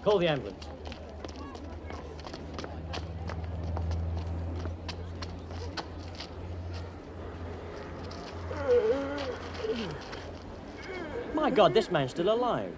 Call the ambulance. My God, this man's still alive.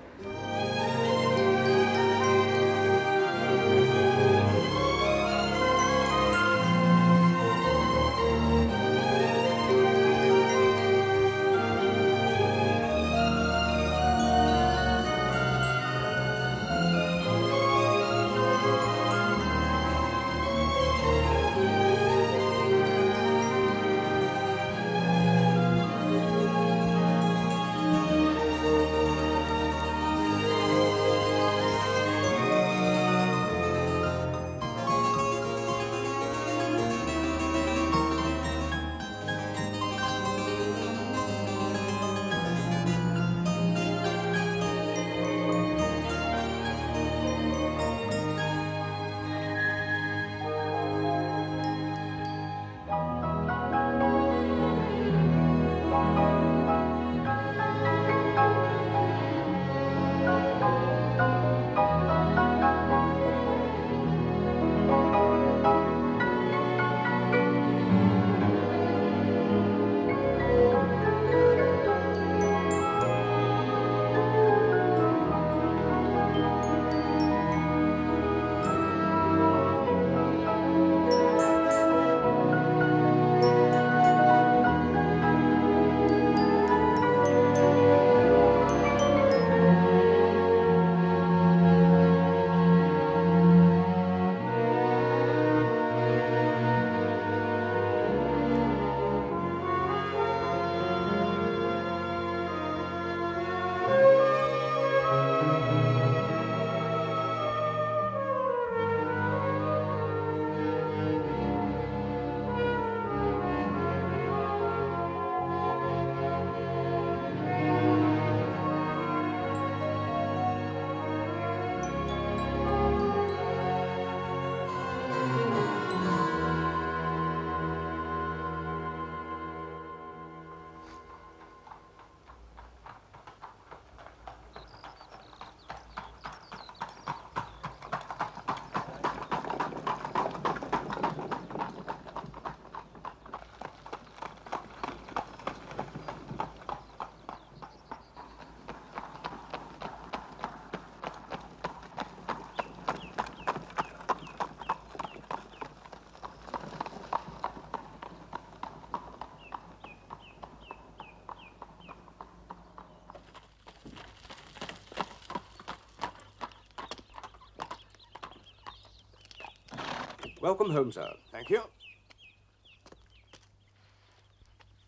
Welcome home, sir. Thank you.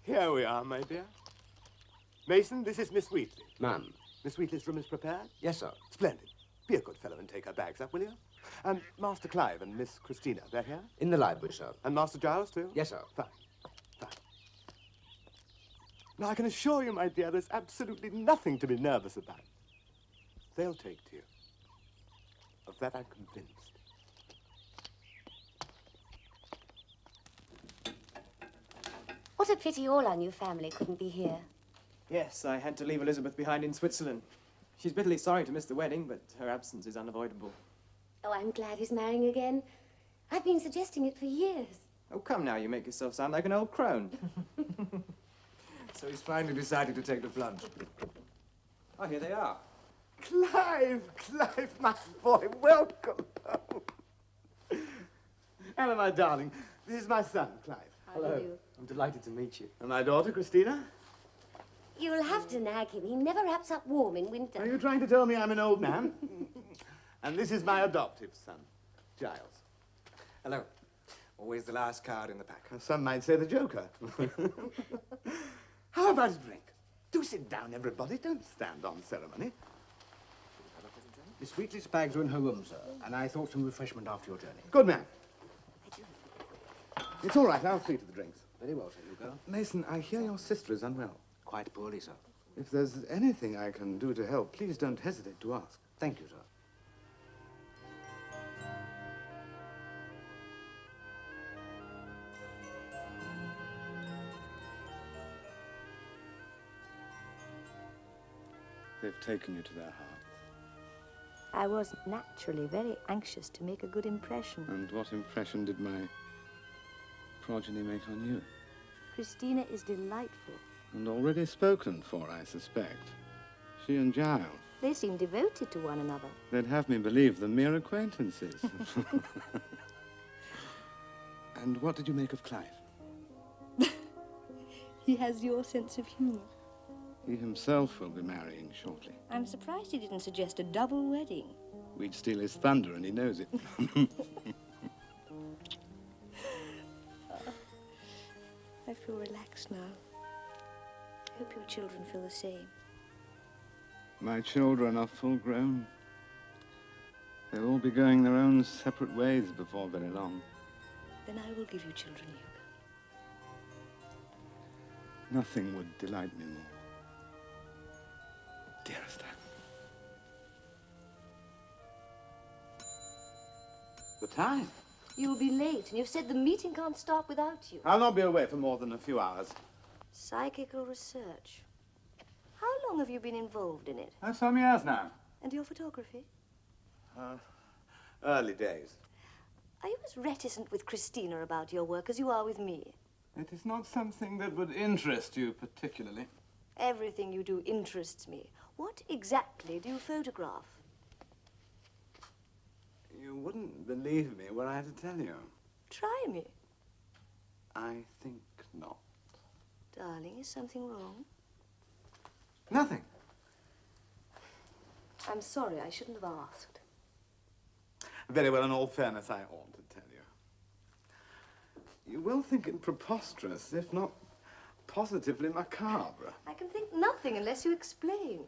Here we are, my dear. Mason, this is Miss Wheatley. Ma'am. Miss Wheatley's room is prepared? Yes, sir. Splendid. Be a good fellow and take her bags up, will you? And Master Clive and Miss Christina, they're here? In the library, sir. And Master Giles, too? Yes, sir. Fine. Fine. Now, I can assure you, my dear, there's absolutely nothing to be nervous about. They'll take to you. Of that I'm convinced. What a pity all our new family couldn't be here. Yes, I had to leave Elizabeth behind in Switzerland. She's bitterly sorry to miss the wedding, but her absence is unavoidable. Oh, I'm glad he's marrying again. I've been suggesting it for years. Oh, come now, you make yourself sound like an old crone. So he's finally decided to take the plunge. Oh, here they are. Clive, my boy, welcome home. Ella, my darling, this is my son, Clive. Hello. I'm delighted to meet you. And my daughter, Christina. You'll have to nag him. He never wraps up warm in winter. Are you trying to tell me I'm an old man? And this is my adoptive son, Giles. Hello. Always the last card in the pack. Some might say the Joker. How about a drink? Do sit down, everybody. Don't stand on ceremony. Miss Wheatley's bags are in her room, sir, and I thought some refreshment after your journey. Good man. It's all right. I'll see to the drinks. Very well, sir. You go. Mason, I hear your sister is unwell. Quite poorly, sir. If there's anything I can do to help, please don't hesitate to ask. Thank you, sir. They've taken you to their hearts. I was naturally very anxious to make a good impression. And what impression did my progeny make on you? Christina is delightful. And already spoken for, I suspect. She and Giles. They seem devoted to one another. They'd have me believe them mere acquaintances. And what did you make of Clive? He has your sense of humor. He himself will be marrying shortly. I'm surprised he didn't suggest a double wedding. We'd steal his thunder, and he knows it. I feel relaxed now. I hope your children feel the same. My children are full grown. They'll all be going their own separate ways before very long. Then I will give you children, Hugo. Nothing would delight me more. Dearest Anne. The time? You'll be late, and you've said the meeting can't start without you. I'll not be away for more than a few hours. Psychical research. How long have you been involved in it? Some years now. And your photography? Early days. Are you as reticent with Christina about your work as you are with me? It is not something that would interest you particularly. Everything you do interests me. What exactly do you photograph? You wouldn't believe me were I to tell you. Try me. I think not. Darling, is something wrong? Nothing. I'm sorry, I shouldn't have asked. Very well, in all fairness, I ought to tell you. You will think it preposterous, if not positively macabre. I can think nothing unless you explain.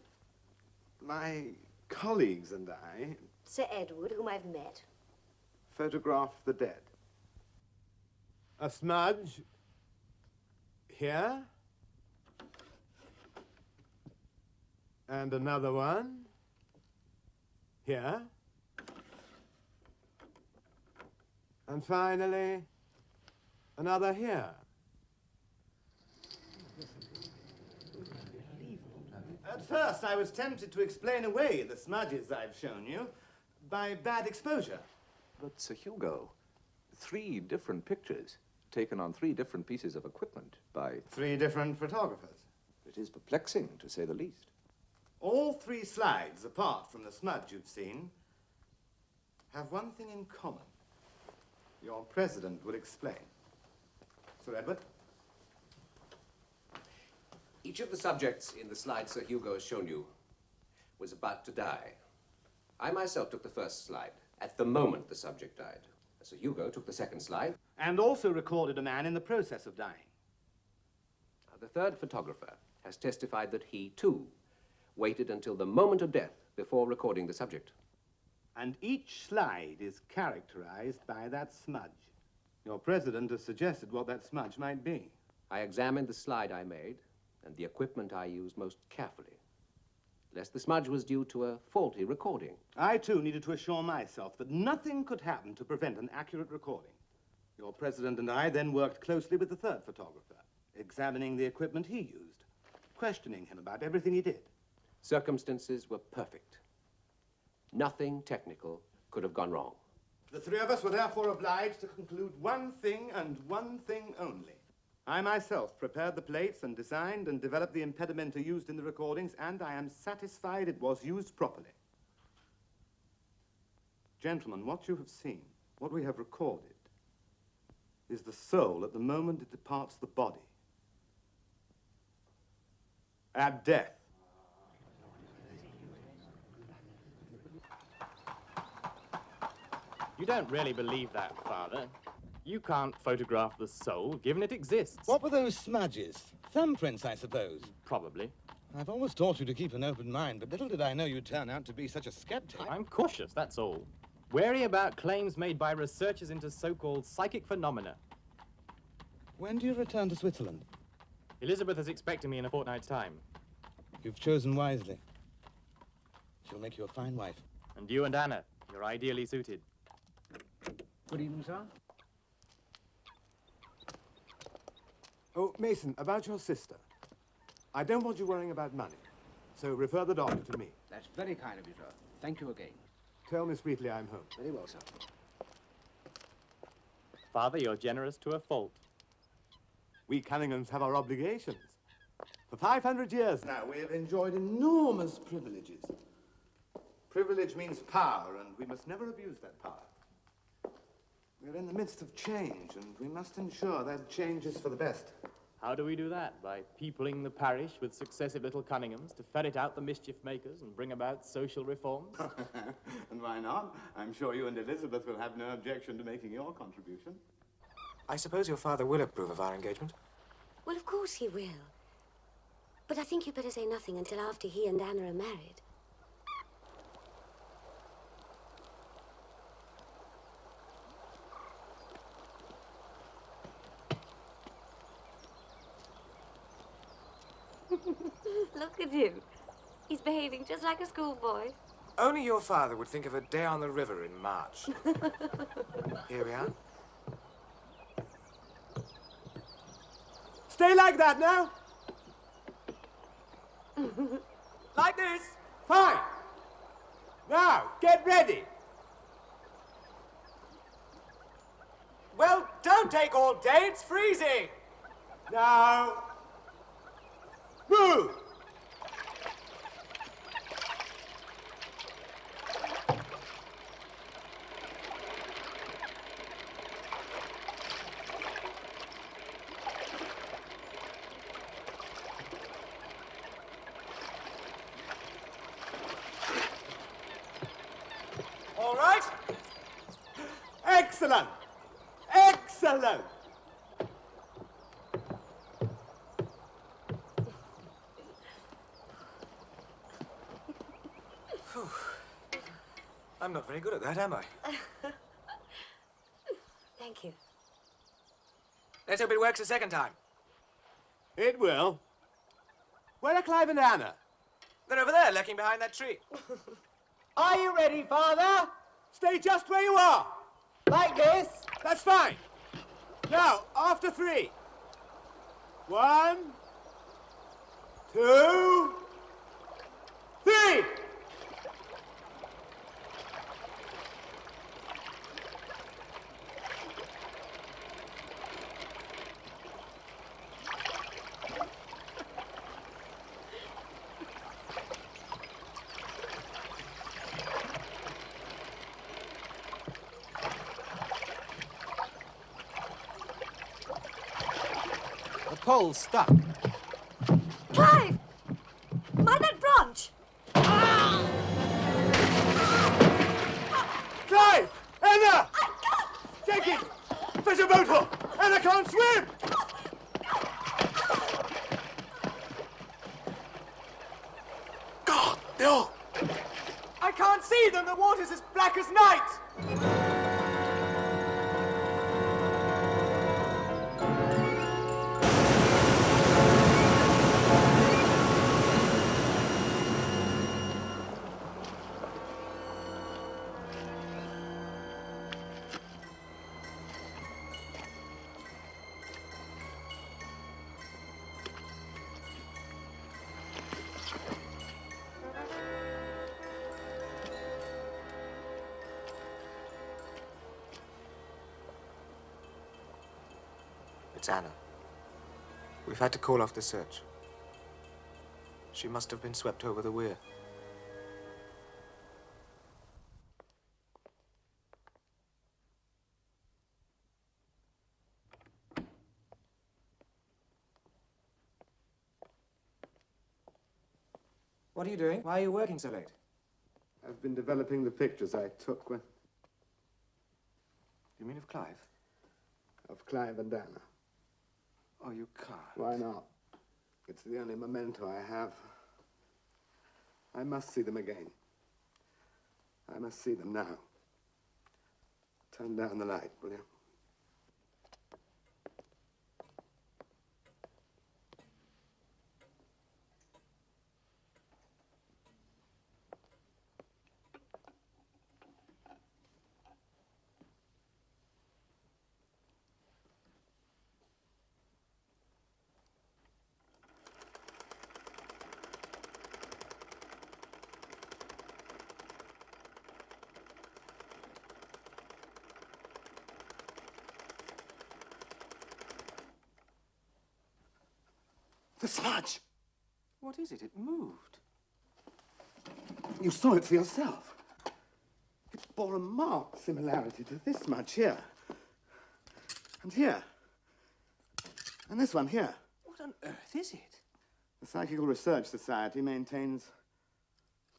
My colleagues and I Sir Edward, whom I've met. photograph the dead. A smudge here. And another one here. And finally, another here. At first, I was tempted to explain away the smudges I've shown you by bad exposure. But, Sir Hugo, 3 different pictures taken on 3 different pieces of equipment by... 3 different photographers. It is perplexing, to say the least. All 3 slides, apart from the smudge you've seen, have one thing in common. Your president will explain. Sir Edward? Each of the subjects in the slide Sir Hugo has shown you was about to die. I myself took the first slide at the moment the subject died. Sir Hugo took the second slide. And also recorded a man in the process of dying. The third photographer has testified that he, too, waited until the moment of death before recording the subject. And each slide is characterized by that smudge. Your president has suggested what that smudge might be. I examined the slide I made and the equipment I used most carefully, lest the smudge was due to a faulty recording. I, too, needed to assure myself that nothing could happen to prevent an accurate recording. Your president and I then worked closely with the third photographer, examining the equipment he used, questioning him about everything he did. Circumstances were perfect. Nothing technical could have gone wrong. The 3 of us were therefore obliged to conclude one thing and one thing only. I myself prepared the plates and designed and developed the impedimenta used in the recordings, and I am satisfied it was used properly. Gentlemen, what you have seen, what we have recorded, is the soul at the moment it departs the body. At death. You don't really believe that, Father. You can't photograph the soul, given it exists. What were those smudges? Thumbprints, I suppose. Probably. I've always taught you to keep an open mind, but little did I know you'd turn out to be such a skeptic. I'm cautious, that's all. Wary about claims made by researchers into so-called psychic phenomena. When do you return to Switzerland? Elizabeth is expecting me in a fortnight's time. You've chosen wisely. She'll make you a fine wife. And you and Anna, you're ideally suited. Good evening, sir. Oh, Mason, about your sister. I don't want you worrying about money, so refer the doctor to me. That's very kind of you, sir. Thank you again. Tell Miss Wheatley I'm home. Very well, sir. Father, you're generous to a fault. We Cunninghams have our obligations. For 500 years now, we have enjoyed enormous privileges. Privilege means power, and we must never abuse that power. We're in the midst of change, and we must ensure that change is for the best. How do we do that? By peopling the parish with successive little Cunninghams to ferret out the mischief makers and bring about social reforms? And why not? I'm sure you and Elizabeth will have no objection to making your contribution. I suppose your father will approve of our engagement? Well, of course he will. But I think you'd better say nothing until after he and Anna are married. Look at him. He's behaving just like a schoolboy. Only your father would think of a day on the river in March. Here we are. Stay like that now. Like this. Fine. Now, get ready. Well, don't take all day. It's freezing. Now, move. All right. Excellent. Excellent. Phew. I'm not very good at that, am I? Thank you. Let's hope it works a second time. It will. Where are Clive and Anna? They're over there, lurking behind that tree. Are you ready, Father? Stay just where you are. Like this? That's fine. Now, after 3. 1, 2, 3. The pole's stuck. Clive! Mind that branch! Clive! Anna! Take it! Fetch a boatful! Anna can't swim! God, no! I can't see them. The water's as black as night. It's Anna. We've had to call off the search. She must have been swept over the weir. What are you doing? Why are you working so late? I've been developing the pictures I took when... You mean of Clive? Of Clive and Anna. Oh, you can't. Why not? It's the only memento I have. I must see them again. I must see them now. Turn down the light, will you? The smudge! What is it? It moved. You saw it for yourself. It bore a marked similarity to this smudge here. And here. And this one here. What on earth is it? The Psychical Research Society maintains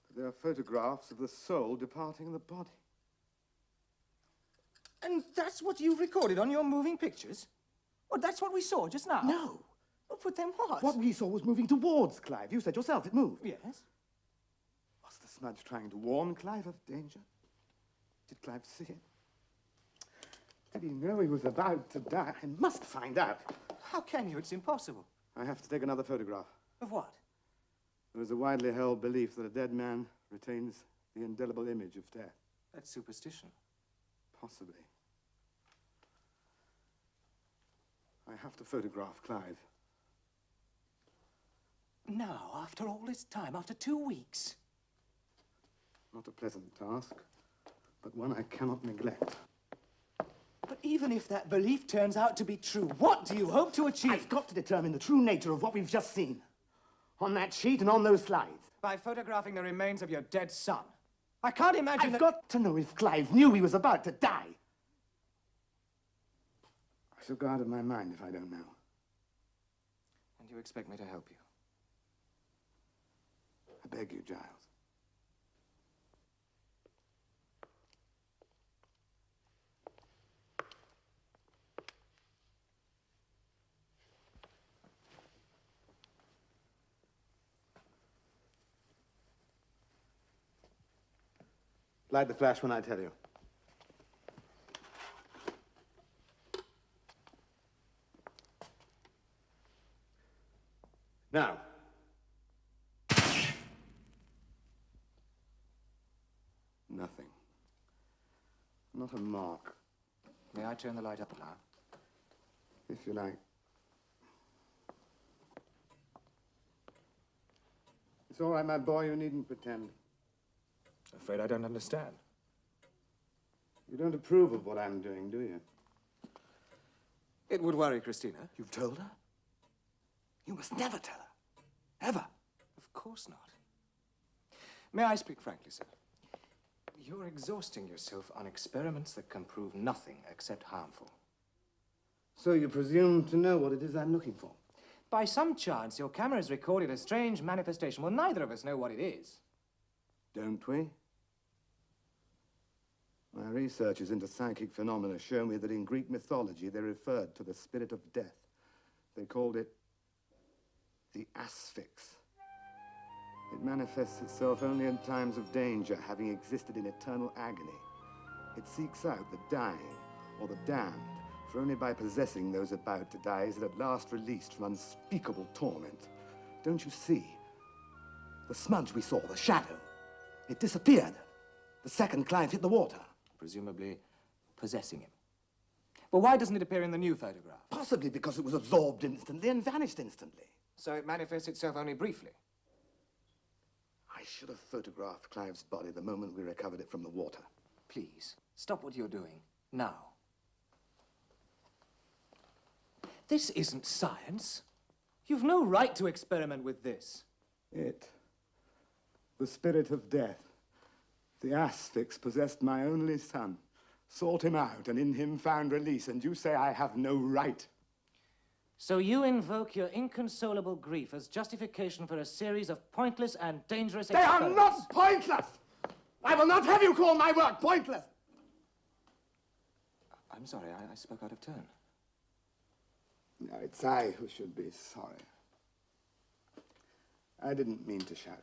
that there are photographs of the soul departing the body. And that's what you recorded on your moving pictures? Well, that's what we saw just now? No. Well, but then what? What we saw was moving towards Clive. You said yourself it moved. Yes. Was the smudge trying to warn Clive of danger? Did Clive see it? Did he know he was about to die? I must find out. How can you? It's impossible. I have to take another photograph. Of what? There is a widely held belief that a dead man retains the indelible image of death. That's superstition. Possibly. I have to photograph Clive. Now, after all this time, after 2 weeks. Not a pleasant task, but one I cannot neglect. But even if that belief turns out to be true, what do you hope to achieve? I've got to determine the true nature of what we've just seen. On that sheet and on those slides. By photographing the remains of your dead son. I can't imagine I've got to know if Clive knew he was about to die. I shall go out of my mind if I don't know. And you expect me to help you? I beg you, Giles. Light the flash when I tell you. Now. Nothing. Not a mark. May I turn the light up now? If you like. It's all right, my boy. You needn't pretend. Afraid I don't understand. You don't approve of what I'm doing, do you? It would worry Christina. You've told her? You must never tell her. Ever. Of course not. May I speak frankly, sir? You're exhausting yourself on experiments that can prove nothing except harmful. So you presume to know what it is I'm looking for? By some chance, your camera has recorded a strange manifestation. Well, neither of us know what it is. Don't we? My researches into psychic phenomena show me that in Greek mythology they referred to the spirit of death. They called it the Asphyx. It manifests itself only in times of danger, having existed in eternal agony. It seeks out the dying or the damned, for only by possessing those about to die is it at last released from unspeakable torment. Don't you see? The smudge we saw, the shadow, it disappeared. The second Clive hit the water. Presumably possessing him. But why doesn't it appear in the new photograph? Possibly because it was absorbed instantly and vanished instantly. So it manifests itself only briefly? I should have photographed Clive's body the moment we recovered it from the water. Please, stop what you're doing. Now. This isn't science. You've no right to experiment with this. It, the spirit of death, the Asphyx, possessed my only son, sought him out, and in him found release, and you say I have no right. So you invoke your inconsolable grief as justification for a series of pointless and dangerous experiments. They are not pointless! I will not have you call my work pointless! I'm sorry, I spoke out of turn. No, it's I who should be sorry. I didn't mean to shout.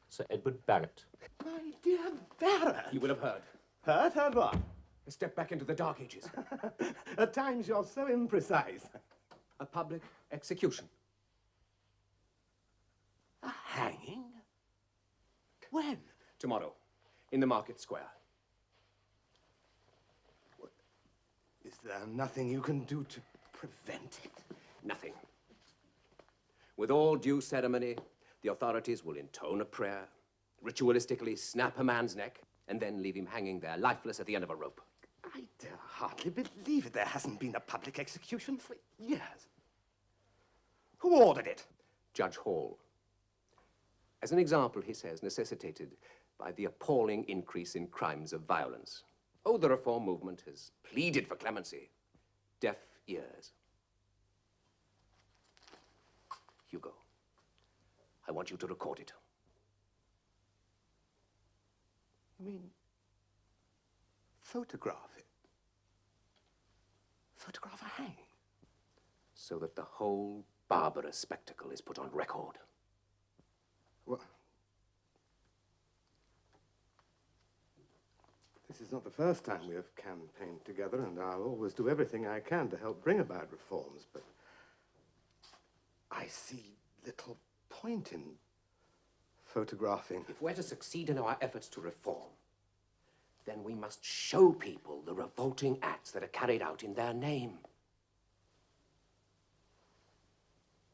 Sir Edward Barrett. My dear Barrett! You will have heard. Heard? Heard what? A step back into the Dark Ages. At times you're so imprecise. A public execution. A hanging? When? Tomorrow, in the market square. Is there nothing you can do to prevent it? Nothing. With all due ceremony, the authorities will intone a prayer, ritualistically snap a man's neck, and then leave him hanging there, lifeless at the end of a rope. I dare hardly believe it. There hasn't been a public execution for years. Who ordered it? Judge Hall. As an example, he says, necessitated by the appalling increase in crimes of violence. Oh, the reform movement has pleaded for clemency. Deaf ears. Hugo, I want you to record it. You mean photograph it? Photograph a hanging? So that the whole barbarous spectacle is put on record. Well, this is not the first time we have campaigned together, and I'll always do everything I can to help bring about reforms, but I see little point in photographing. If we're to succeed in our efforts to reform, then we must show people the revolting acts that are carried out in their name.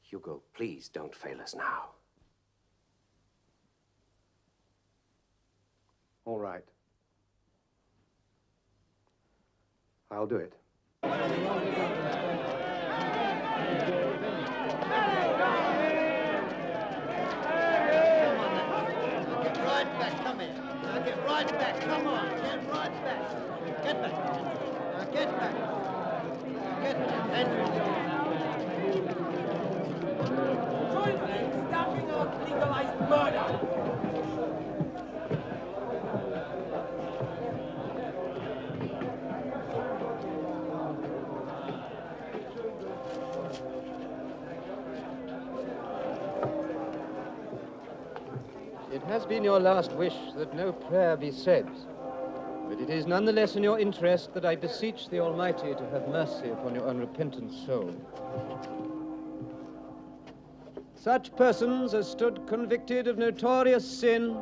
Hugo, please don't fail us now. All right. I'll do it. Come here. Now get right back. Come on. Get right back. Get back. Now get back. Get back. Join me in stamping out legalized murder. It has been your last wish that no prayer be said, but it is nonetheless in your interest that I beseech the Almighty to have mercy upon your unrepentant soul. Such persons as stood convicted of notorious sin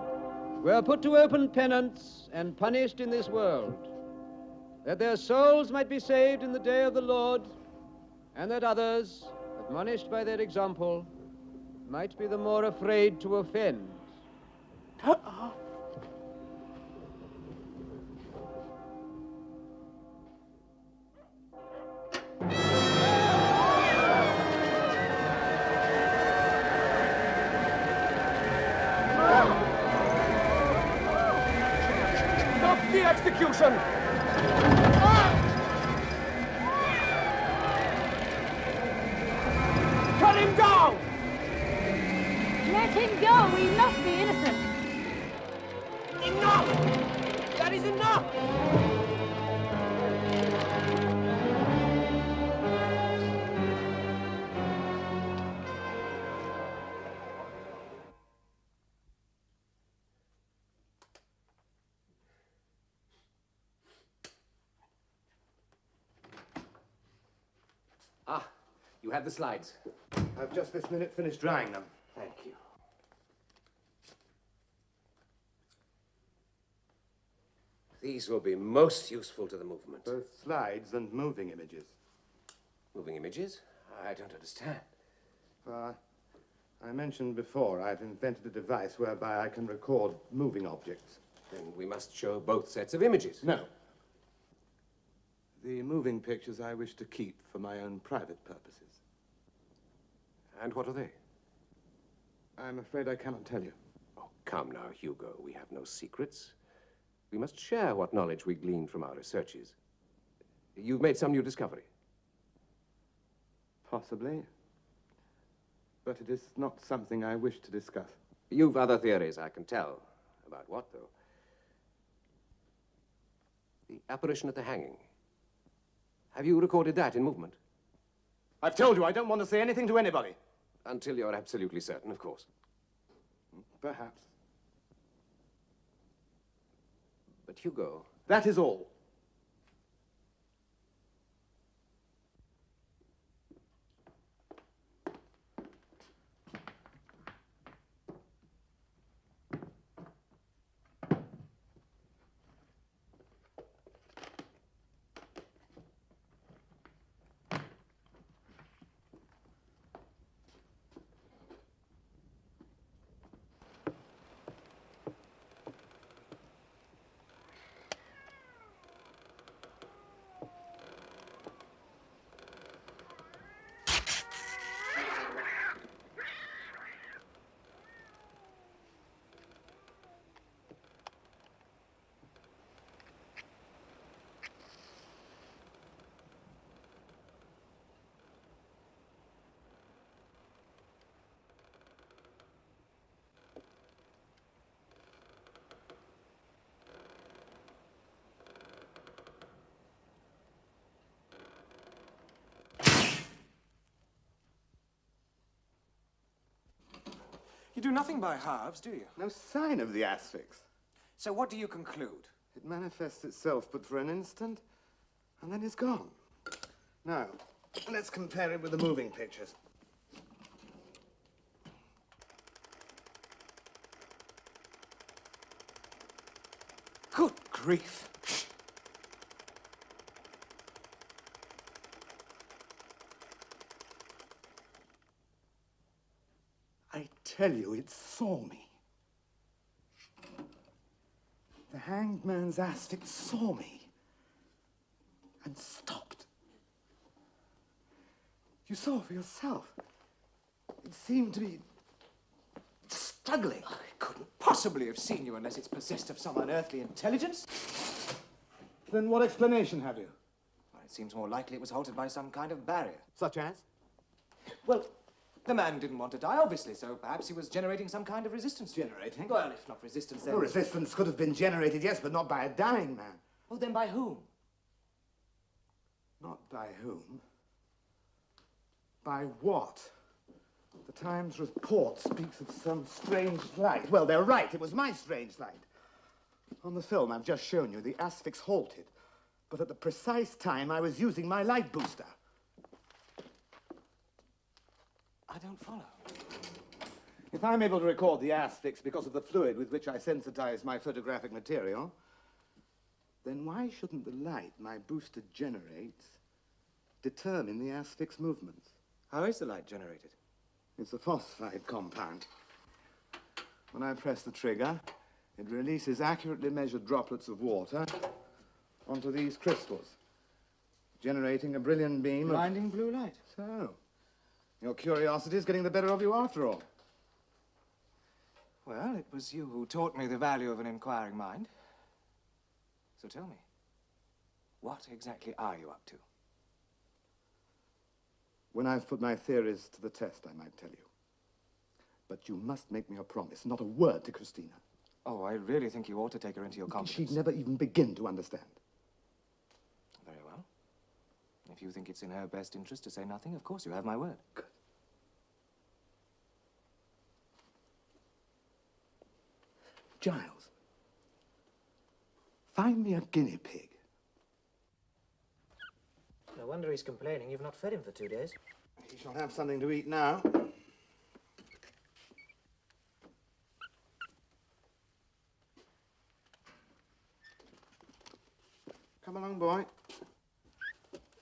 were put to open penance and punished in this world, that their souls might be saved in the day of the Lord, and that others, admonished by their example, might be the more afraid to offend. Stop the execution! Cut him down! Let him go! He must be innocent! Enough! That is enough! Ah, you have the slides. I've just this minute finished drying them. Thank you. These will be most useful to the movement. Both slides and moving images. Moving images? I don't understand. I mentioned before, I've invented a device whereby I can record moving objects. Then we must show both sets of images. No. The moving pictures I wish to keep for my own private purposes. And what are they? I'm afraid I cannot tell you. Oh, come now, Hugo. We have no secrets. We must share what knowledge we gleaned from our researches. You've made some new discovery. Possibly. But it is not something I wish to discuss. You've other theories, I can tell. About what, though? The apparition at the hanging. Have you recorded that in movement? I've told you I don't want to say anything to anybody. Until you're absolutely certain, of course. Perhaps. But Hugo... That is all. do nothing by halves, do you? No sign of the Asphyx. So what do you conclude? It manifests itself but for an instant, and then it's gone. Now, let's compare it with the moving pictures. Good grief. I tell you, it saw me. The hanged man's Asphyx saw me and stopped. You saw for yourself. It seemed to be struggling. I couldn't possibly have seen you unless it's possessed of some unearthly intelligence. Then what explanation have you? Well, it seems more likely it was halted by some kind of barrier. Such as? Well, the man didn't want to die, obviously, so perhaps he was generating some kind of resistance. Generating? Well, if not resistance, then... Well, resistance could have been generated, yes, but not by a dying man. Oh, then by whom? Not by whom. By what? The Times report speaks of some strange light. Well, they're right. It was my strange light. On the film I've just shown you, the Asphyx halted. But at the precise time, I was using my light booster. I don't follow. If I'm able to record the Asphyx because of the fluid with which I sensitize my photographic material, then why shouldn't the light my booster generates determine the Asphyx movements? How is the light generated? It's a phosphide compound. When I press the trigger, it releases accurately measured droplets of water onto these crystals, generating a brilliant beam of... Blinding blue light. So, your curiosity is getting the better of you after all. Well, it was you who taught me the value of an inquiring mind. So tell me, what exactly are you up to? When I've put my theories to the test, I might tell you. But you must make me a promise, not a word to Christina. Oh, I really think you ought to take her into your confidence. She'd never even begin to understand. Very well. If you think it's in her best interest to say nothing, of course you have my word. Good. Giles, find me a guinea pig. No wonder he's complaining. You've not fed him for 2 days. He shall have something to eat now. Come along, boy.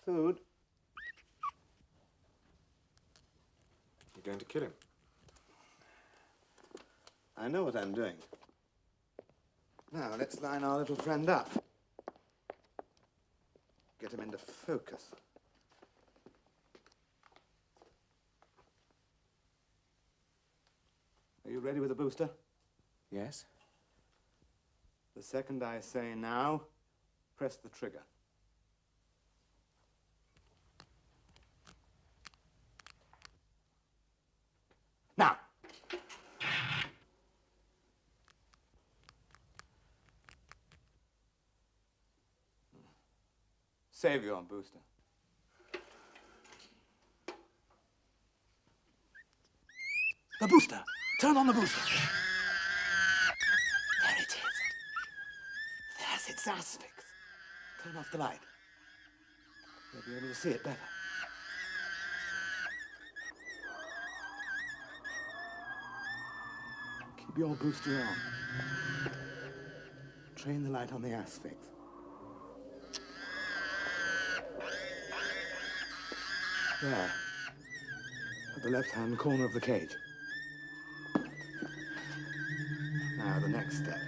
Food. You're going to kill him? I know what I'm doing. Now, let's line our little friend up. Get him into focus. Are you ready with the booster? Yes. The second I say now, press the trigger. Now! Save your booster. The booster! Turn on the booster! There it is. There's its Asphyx. Turn off the light. You'll be able to see it better. Keep your booster on. Train the light on the Asphyx. There. At the left-hand corner of the cage. Now, the next step.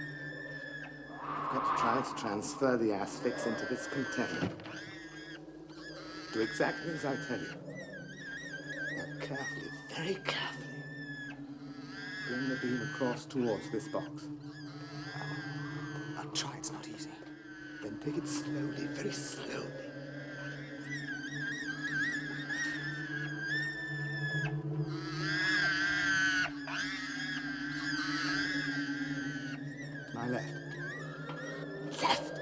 You've got to try to transfer the Asphyx into this container. Do exactly as I tell you. Now, carefully, very carefully, bring the beam across towards this box. I'll try, it's not easy. Then take it slowly, very slowly. To my left. Left!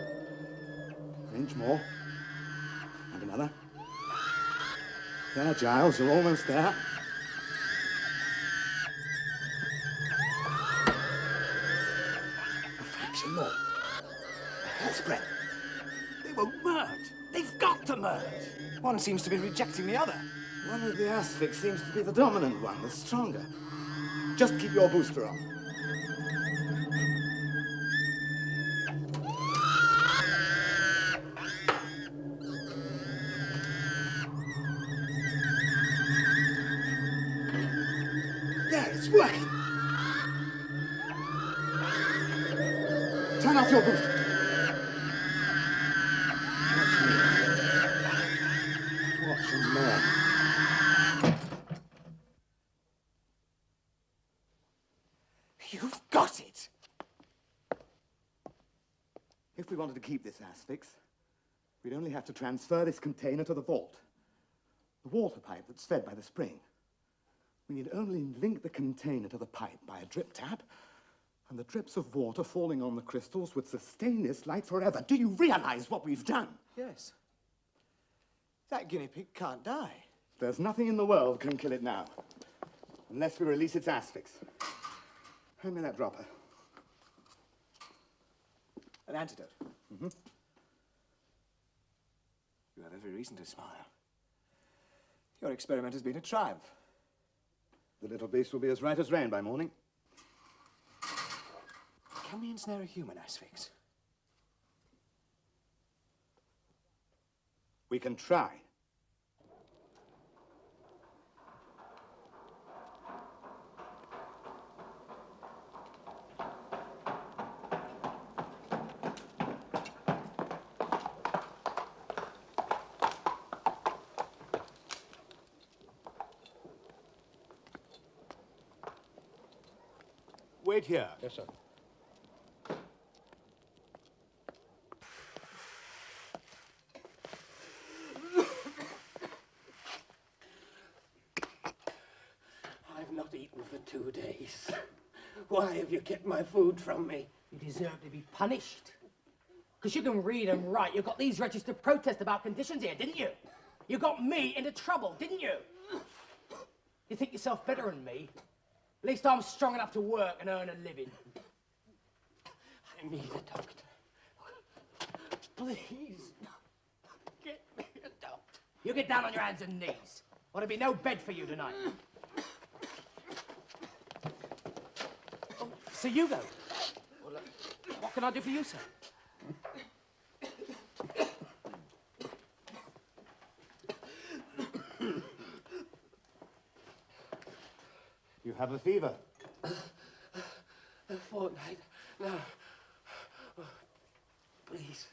An inch more. And another. There, Giles, you're almost there. more. Spread. They won't merge. They've got to merge. One seems to be rejecting the other. One of the Asphyx seems to be the dominant one, the stronger. Just keep your booster on. There, it's working. Turn off your booster. Watch your man. You've got it. If we wanted to keep this Asphyx, we'd only have to transfer this container to the vault. The water pipe that's fed by the spring. We need only link the container to the pipe by a drip tap, and the drips of water falling on the crystals would sustain this light forever. Do you realize what we've done? Yes. That guinea pig can't die. There's nothing in the world can kill it now, unless we release its Asphyx. Hand me that dropper. An antidote. Mm-hmm. You have every reason to smile. Your experiment has been a triumph. The little beast will be as right as rain by morning. Can we ensnare a human Asphyx? We can try. Wait here. Yes, sir. I've not eaten for 2 days. Why have you kept my food from me? You deserve to be punished. Because you can read and write. You got these registered protests about conditions here, didn't you? You got me into trouble, didn't you? You think yourself better than me? At least I'm strong enough to work and earn a living. I need a doctor. Please, get me a doctor. You get down on your hands and knees, or there'll be no bed for you tonight. Oh, Sir Hugo. Well, what can I do for you, sir? You have a fever. A fortnight now. Oh, please,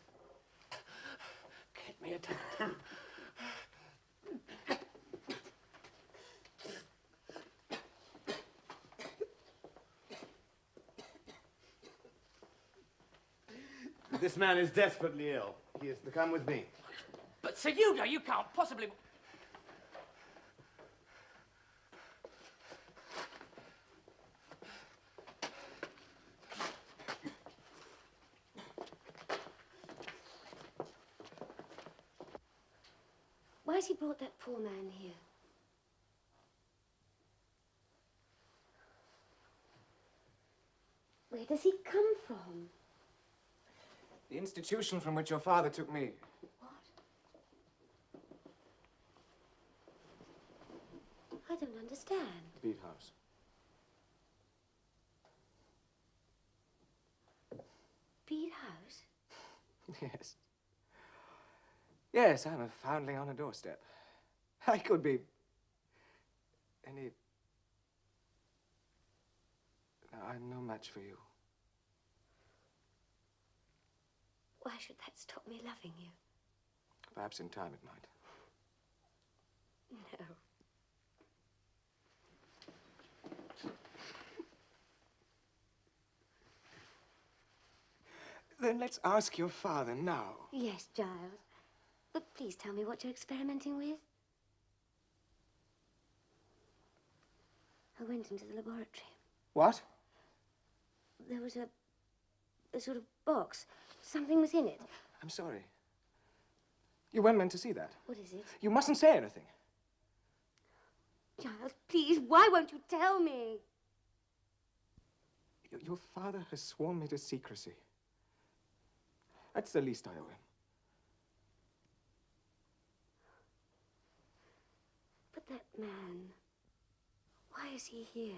get me a doctor. This man is desperately ill. He is to come with me. But Sir Hugo, you can't possibly... Why has he brought that poor man here? Where does he come from? The institution from which your father took me. I don't understand. Beat house. Bead house? Yes. Yes, I'm a foundling on a doorstep. I could be... any... I'm no match for you. Why should that stop me loving you? Perhaps in time it might. No. Then let's ask your father now. Yes, Giles. But please tell me what you're experimenting with. I went into the laboratory. What? There was a sort of box. Something was in it. I'm sorry. You weren't meant to see that. What is it? You mustn't say anything. Giles, please, why won't you tell me? Your father has sworn me to secrecy. That's the least I owe him. But that man, why is he here?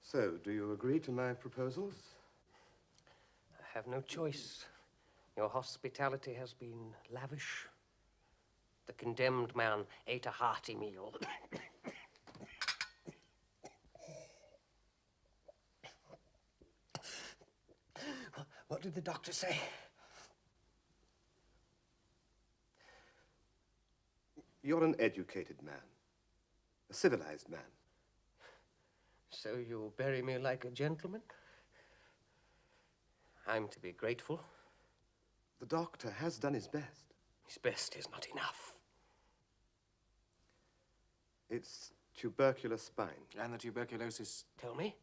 So, do you agree to my proposals? I have no choice. Your hospitality has been lavish. The condemned man ate a hearty meal. What did the doctor say? You're an educated man, a civilized man. So you'll bury me like a gentleman? I'm to be grateful. The doctor has done his best. His best is not enough. It's tubercular spine. And the tuberculosis... Tell me?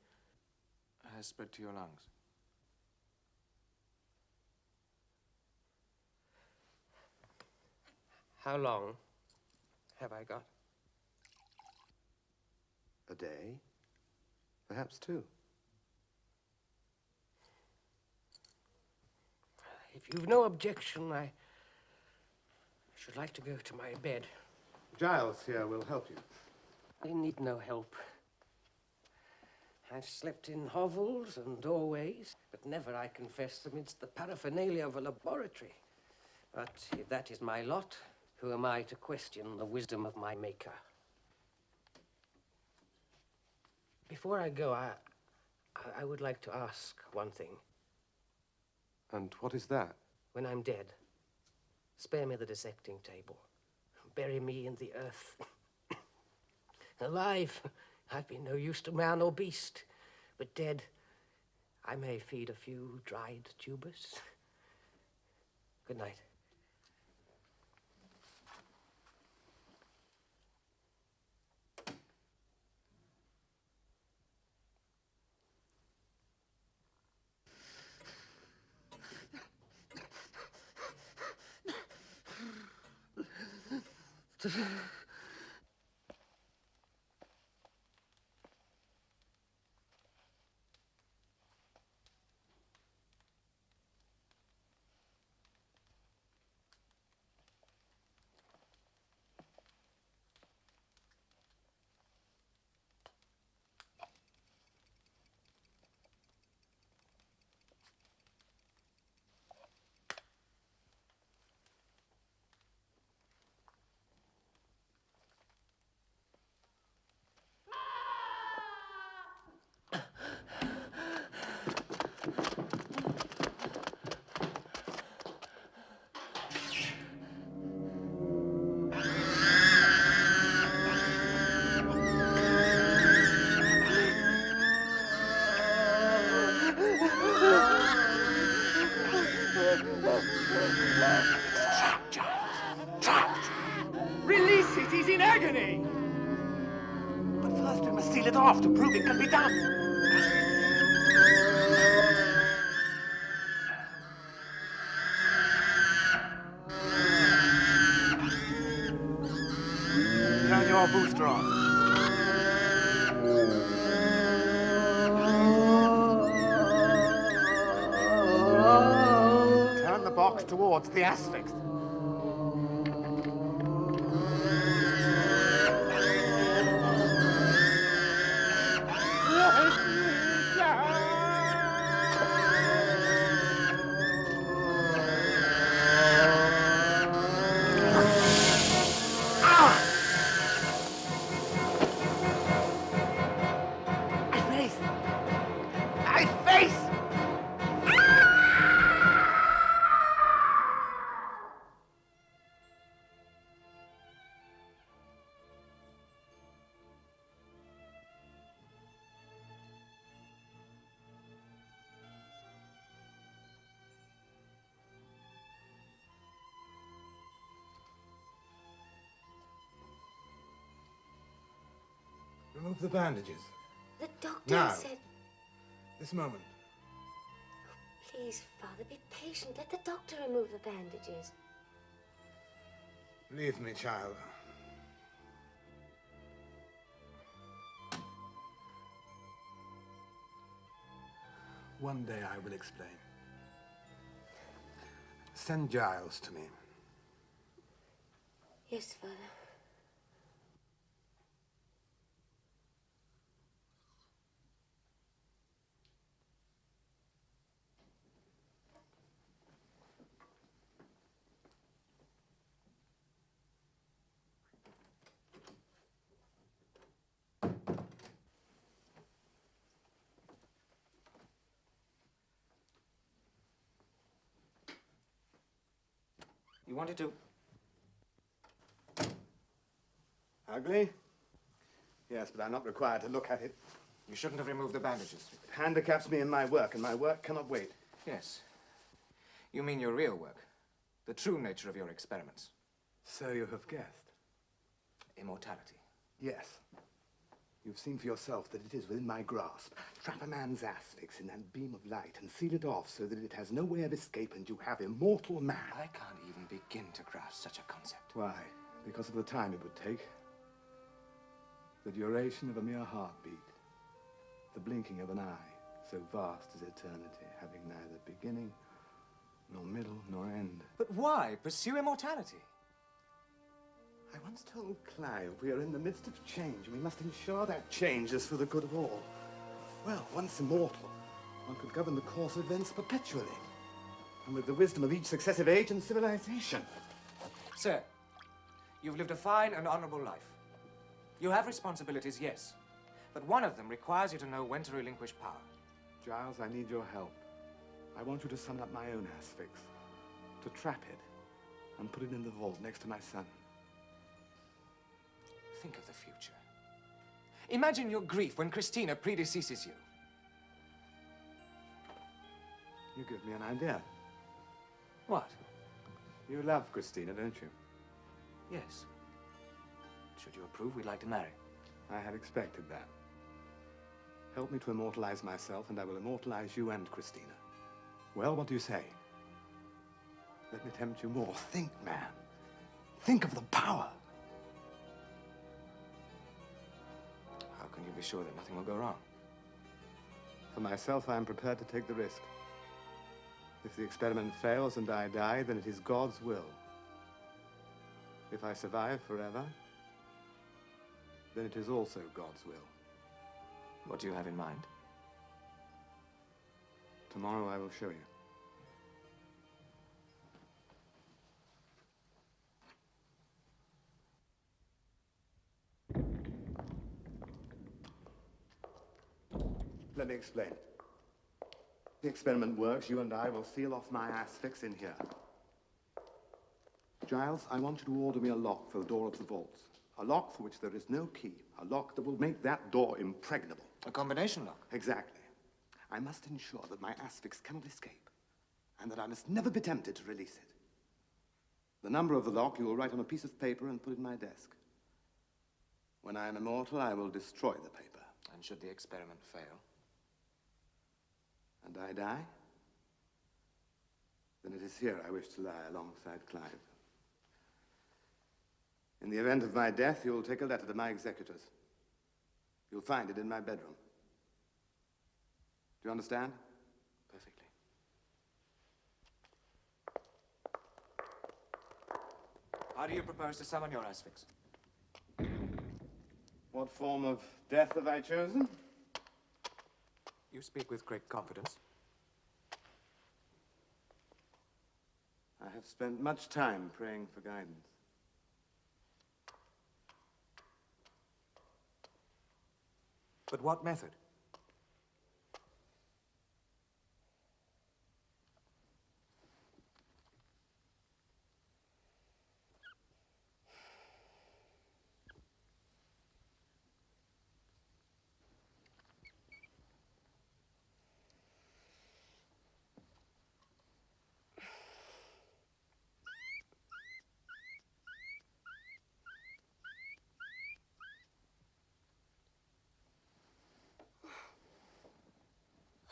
...has spread to your lungs. How long have I got? A day, perhaps 2. If you've no objection, I should like to go to my bed. Giles here will help you. I need no help. I've slept in hovels and doorways, but never, I confess, amidst the paraphernalia of a laboratory. But if that is my lot, who am I to question the wisdom of my maker? Before I go, I would like to ask one thing. And what is that? When I'm dead, spare me the dissecting table. Bury me in the earth. Alive, I've been no use to man or beast. But dead, I may feed a few dried tubers. Good night. Release it! He's in agony! But first we must seal it off to prove it can be done. Turn your booster on. Turn the box towards the Asphyx. Remove the bandages. The doctor Now. said... This moment. Please, Father, be patient. Let the doctor remove the bandages. Leave me, child. One day I will explain. Send Giles to me. Yes, Father. You wanted to... Ugly? Yes, but I'm not required to look at it. You shouldn't have removed the bandages. It handicaps me in my work, and my work cannot wait. Yes. You mean your real work. The true nature of your experiments. So you have guessed. Immortality. Yes. You've seen for yourself that it is within my grasp. Trap a man's asphyx in that beam of light and seal it off so that it has no way of escape and you have immortal man. I can't even begin to grasp such a concept. Why? Because of the time it would take. The duration of a mere heartbeat. The blinking of an eye, so vast as eternity, having neither beginning, nor middle, nor end. But why pursue immortality? I once told Clive we are in the midst of change, and we must ensure that change is for the good of all. Well, once immortal, one could govern the course of events perpetually, and with the wisdom of each successive age and civilization. Sir, you've lived a fine and honorable life. You have responsibilities, yes, but one of them requires you to know when to relinquish power. Giles, I need your help. I want you to summon up my own asphyx, to trap it, and put it in the vault next to my son. Think of the future. Imagine your grief when Christina predeceases you. You give me an idea. What? You love Christina, don't you? Yes. Should you approve, we'd like to marry. I had expected that. Help me to immortalize myself, and I will immortalize you and Christina. Well, what do you say? Let me tempt you more. Think, man. Think of the power. How can you be sure that nothing will go wrong? For myself, I am prepared to take the risk. If the experiment fails and I die, then it is God's will. If I survive forever, then it is also God's will. What do you have in mind? Tomorrow I will show you. Let me explain. The experiment works. You and I will seal off my asphyx in here. Giles, I want you to order me a lock for the door of the vaults. A lock for which there is no key. A lock that will make that door impregnable. A combination lock? Exactly. I must ensure that my asphyx cannot escape, and that I must never be tempted to release it. The number of the lock you will write on a piece of paper and put in my desk. When I am immortal, I will destroy the paper. And should the experiment fail? And I die? Then it is here I wish to lie alongside Clive. In the event of my death, you will take a letter to my executors. You'll find it in my bedroom. Do you understand? Perfectly. How do you propose to summon your asphyx? What form of death have I chosen? You speak with great confidence. I have spent much time praying for guidance. But what method?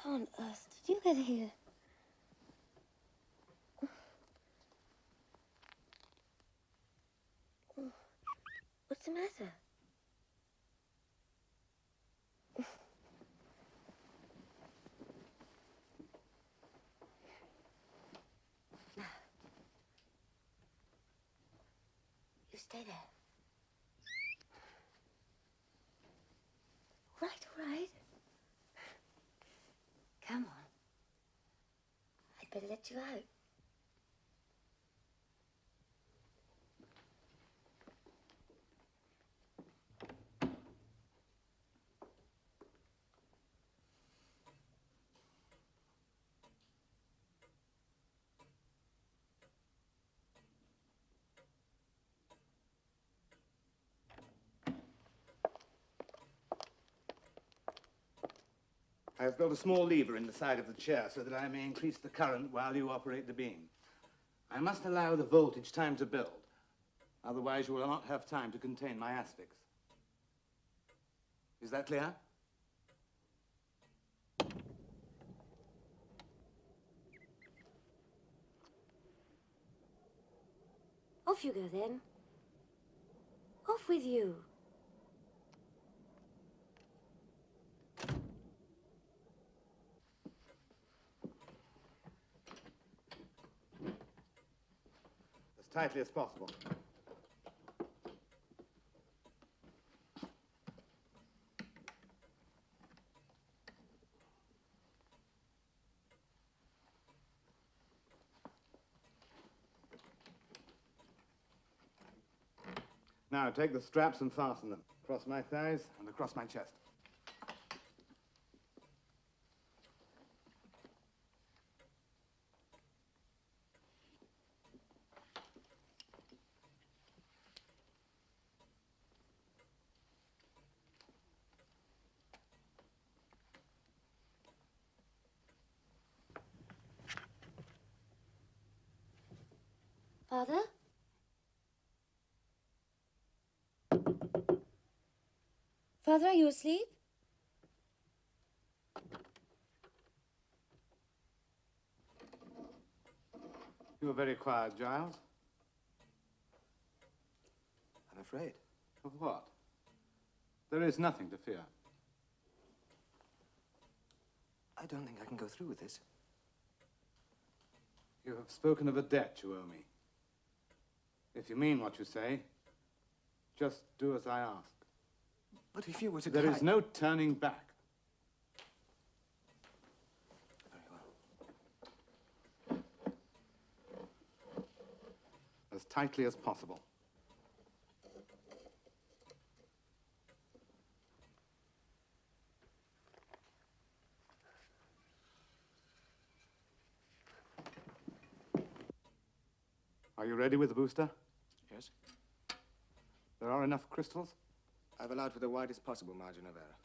How on earth did you get here? What's the matter? Now. You stay there. Right, all right. Come on. I'd better let you out. I have built a small lever in the side of the chair so that I may increase the current while you operate the beam. I must allow the voltage time to build. Otherwise, you will not have time to contain my Asphyx. Is that clear? Off you go, then. Off with you. As tightly as possible. Now, take the straps and fasten them across my thighs and across my chest. Father? Father, are you asleep? You were very quiet, Giles. I'm afraid. Of what? There is nothing to fear. I don't think I can go through with this. You have spoken of a debt you owe me. If you mean what you say, just do as I ask. But if you were to There is no turning back. Very well. As tightly as possible. Are you ready with the booster? Yes. There are enough crystals? I've allowed for the widest possible margin of error.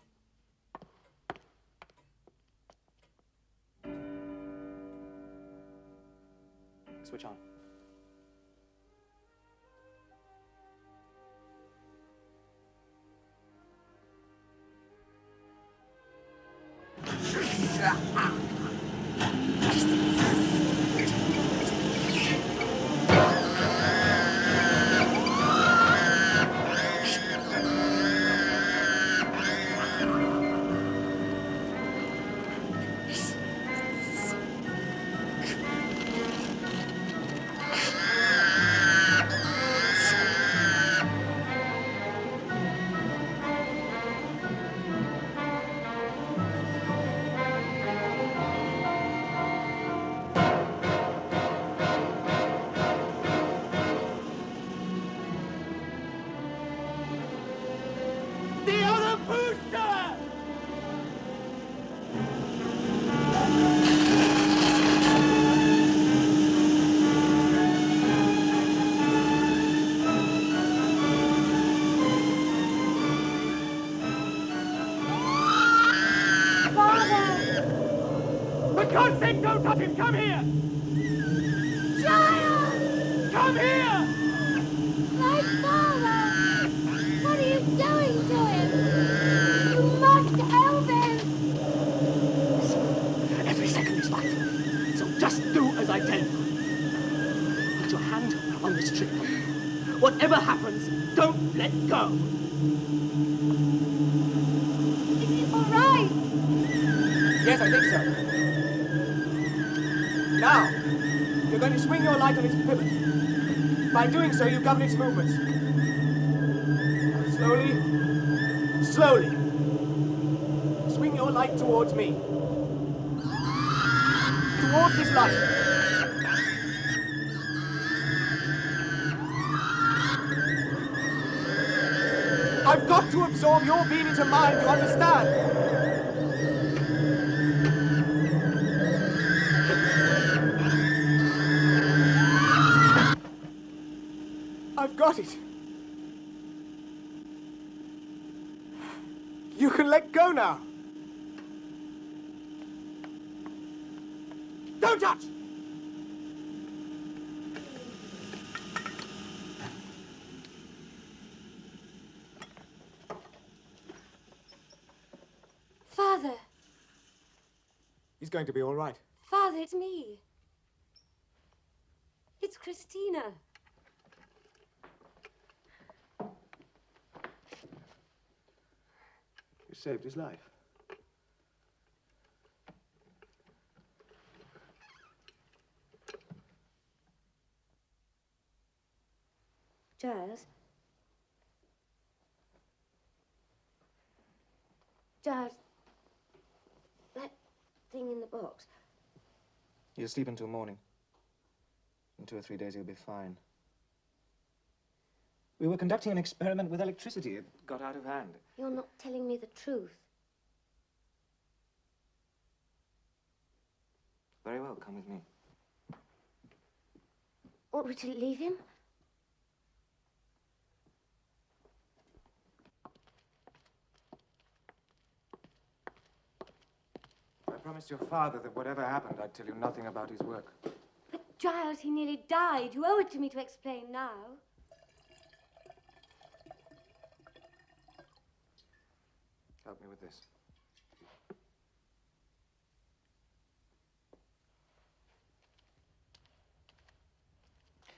Switch on. For God's sake, don't touch him! Come here! Giles! Come here! My father! What are you doing to him? You must help him! whatever happens, don't let go. Is he all right? Yes, I think so. Now, you're going to swing your light on its pivot. By doing so, you govern its movements. Now, slowly, slowly. Swing your light towards me. Towards this light. I've got to absorb your beam into mine, you understand? I've got it. You can let go now. Don't touch! Father! He's going to be all right. Father, it's me. It's Christina. You saved his life. Giles? Giles, that thing in the box. He'll sleep until morning. In 2 or 3 days, he'll be fine. We were conducting an experiment with electricity. It got out of hand. You're not telling me the truth. Very well, come with me. Ought we to leave him? I promised your father that whatever happened, I'd tell you nothing about his work. But Giles, he nearly died. You owe it to me to explain now. Help me with this.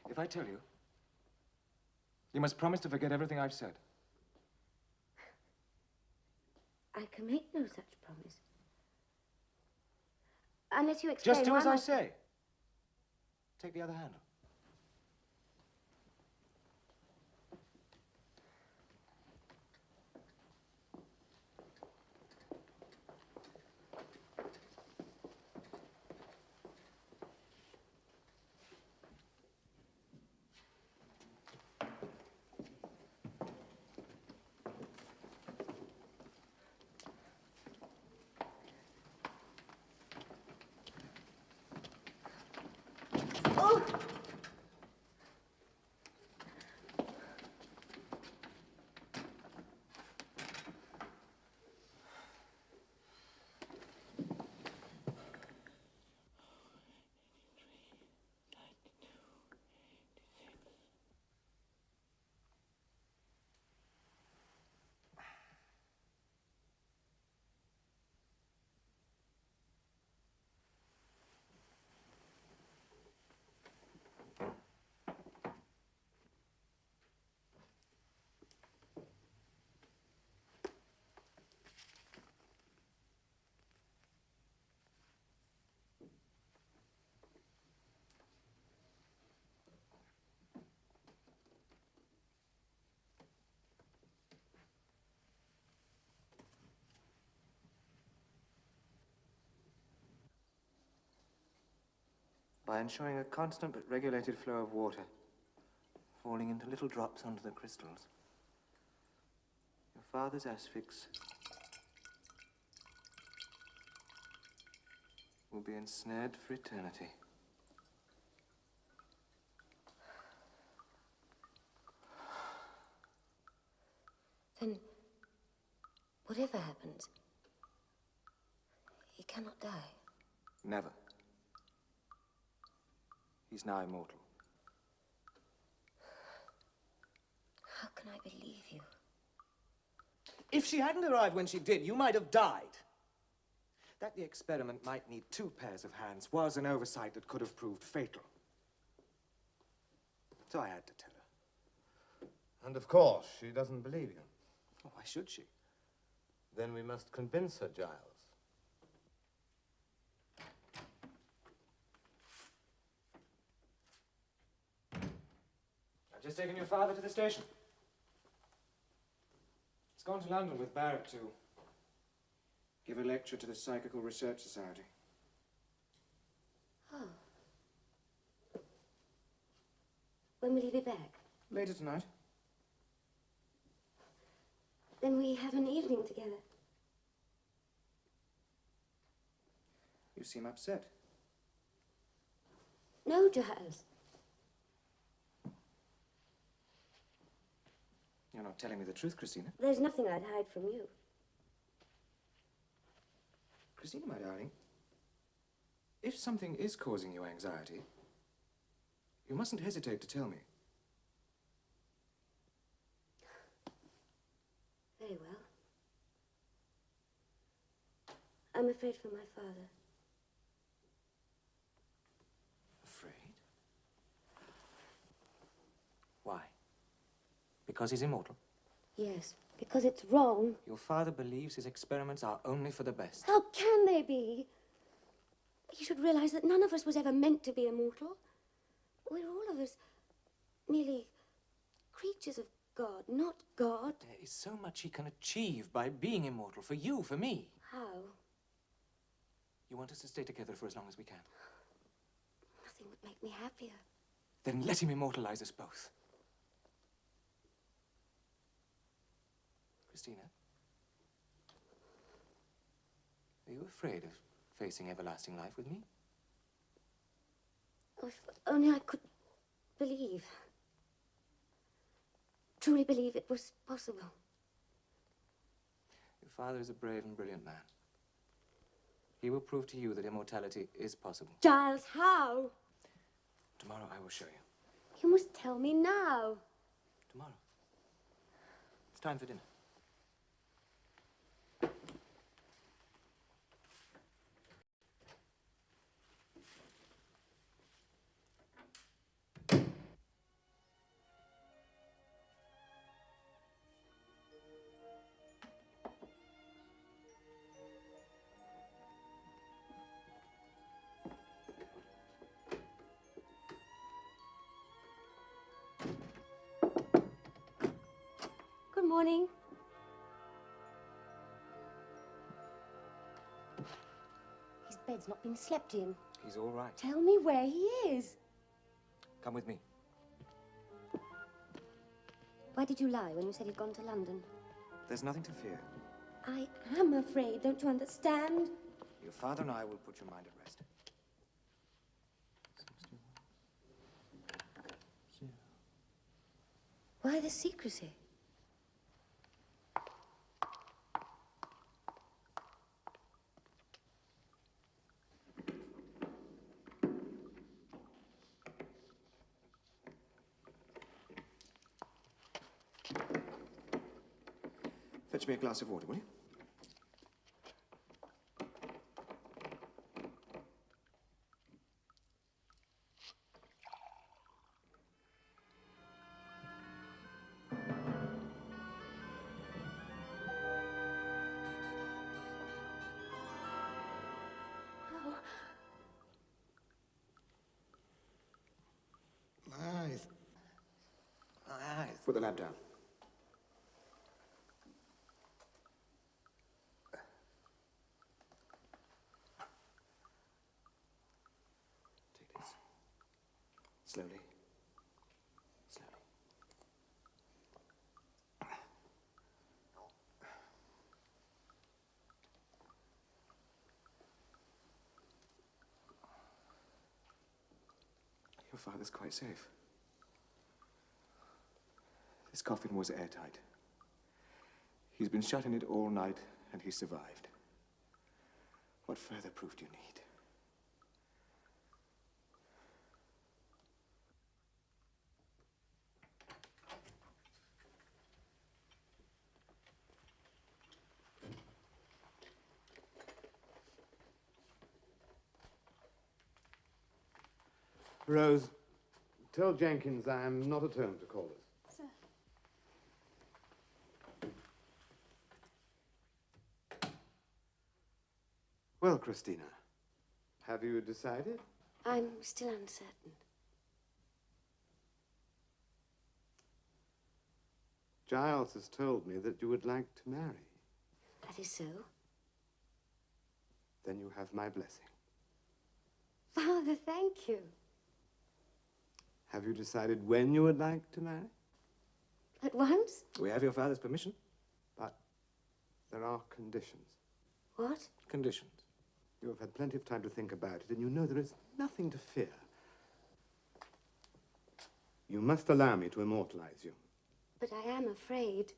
If I tell you, you must promise to forget everything I've said. I can make no such promise. Unless you explain. Just do as I say. Take the other handle. By ensuring a constant but regulated flow of water, falling into little drops onto the crystals, your father's Asphyx will be ensnared for eternity. Then, whatever happens, he cannot die. Never. He's now immortal. How can I believe you? If she hadn't arrived when she did, you might have died. That the experiment might need 2 pairs of hands was an oversight that could have proved fatal. So I had to tell her. And of course, she doesn't believe you. Oh, why should she? Then we must convince her, Giles. I've just taken your father to the station. He's gone to London with Barrett to give a lecture to the Psychical Research Society. Oh. When will he be back? Later tonight. Then we have an evening together. You seem upset. No, Giles. You're not telling me the truth, Christina. There's nothing I'd hide from you. Christina, my darling, if something is causing you anxiety, you mustn't hesitate to tell me. Very well. I'm afraid for my father. Afraid? Why? Because he's immortal? Yes, because it's wrong. Your father believes his experiments are only for the best. How can they be? You should realize that none of us was ever meant to be immortal. We're all of us merely creatures of God, not God. There is so much he can achieve by being immortal, for you, for me. How? You want us to stay together for as long as we can? Nothing would make me happier. Then let him immortalize us both. Christina, are you afraid of facing everlasting life with me? Oh, if only I could believe. Truly believe it was possible. Your father is a brave and brilliant man. He will prove to you that immortality is possible. Giles, how? Tomorrow I will show you. You must tell me now. Tomorrow. It's time for dinner. Good morning. His bed's not been slept in. He's all right. Tell me where he is. Come with me. Why did you lie when you said he'd gone to London? There's nothing to fear. I am afraid, don't you understand? Your father and I will put your mind at rest. Why the secrecy? Fetch me a glass of water, will you? My eyes. My eyes. Put the lamp down. Take this. Slowly. Slowly. Your father's quite safe. This coffin was airtight. He's been shut in it all night, and he survived. What further proof do you need? Rose, tell Jenkins I am not at home to call us. Sir. Well, Christina, have you decided? I'm still uncertain. Giles has told me that you would like to marry. That is so. Then you have my blessing. Father, thank you. Have you decided when you would like to marry? At once? We have your father's permission. But there are conditions. What? Conditions. You have had plenty of time to think about it, and you know there is nothing to fear. You must allow me to immortalize you. But I am afraid.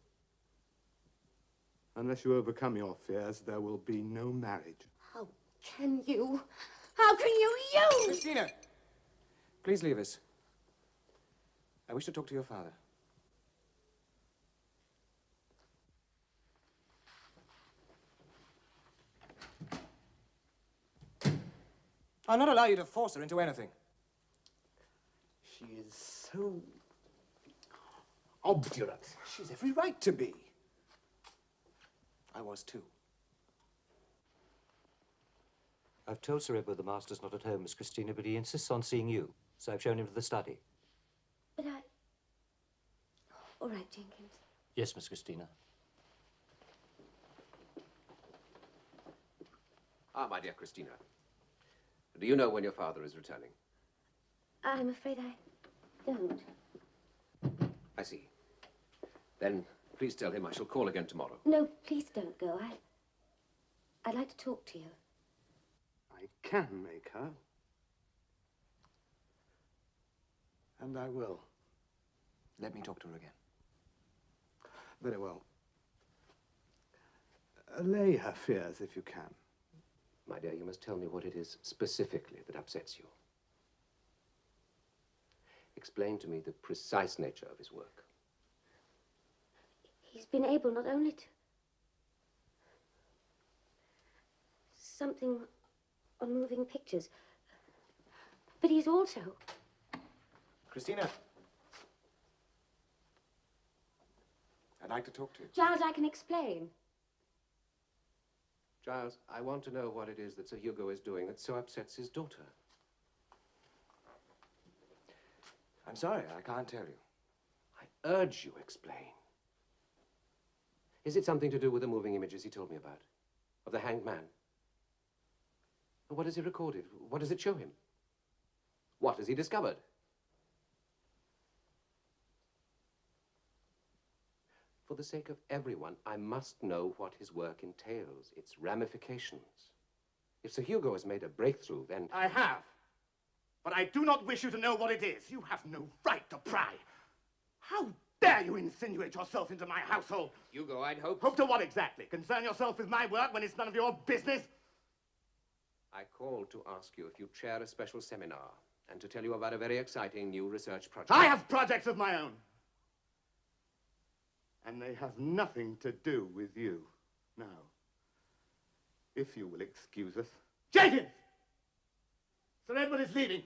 Unless you overcome your fears, there will be no marriage. How can you? How can you use? Christina! Please leave us. I wish to talk to your father. I'll not allow you to force her into anything. She is so obdurate. She's every right to be. I was too. I've told Sir Edward the Master's not at home, Miss Christina, but he insists on seeing you, so I've shown him to the study. But I... All right, Jenkins. Yes, Miss Christina. Ah, my dear Christina, do you know when your father is returning? I'm afraid I don't. I see. Then please tell him I shall call again tomorrow. No, please don't go. I'd like to talk to you. I can make her. And I will. Let me talk to her again. Very well. Allay her fears if you can. My dear, you must tell me what it is specifically that upsets you. Explain to me the precise nature of his work. He's been able not only to... something on moving pictures, but he's also... Christina. I'd like to talk to you. Giles, I can explain. Giles, I want to know what it is that Sir Hugo is doing that so upsets his daughter. I'm sorry, I can't tell you. I urge you, explain. Is it something to do with the moving images he told me about? Of the hanged man? What has he recorded? What does it show him? What has he discovered? For the sake of everyone, I must know what his work entails, its ramifications. If Sir Hugo has made a breakthrough, then... I have. But I do not wish you to know what it is. You have no right to pry. How dare you insinuate yourself into my household? Hugo, I'd hoped... Hope to what exactly? Concern yourself with my work when it's none of your business? I called to ask you if you'd chair a special seminar and to tell you about a very exciting new research project. I have projects of my own. And they have nothing to do with you. Now, if you will excuse us. Jenkins! Sir Edward is leaving.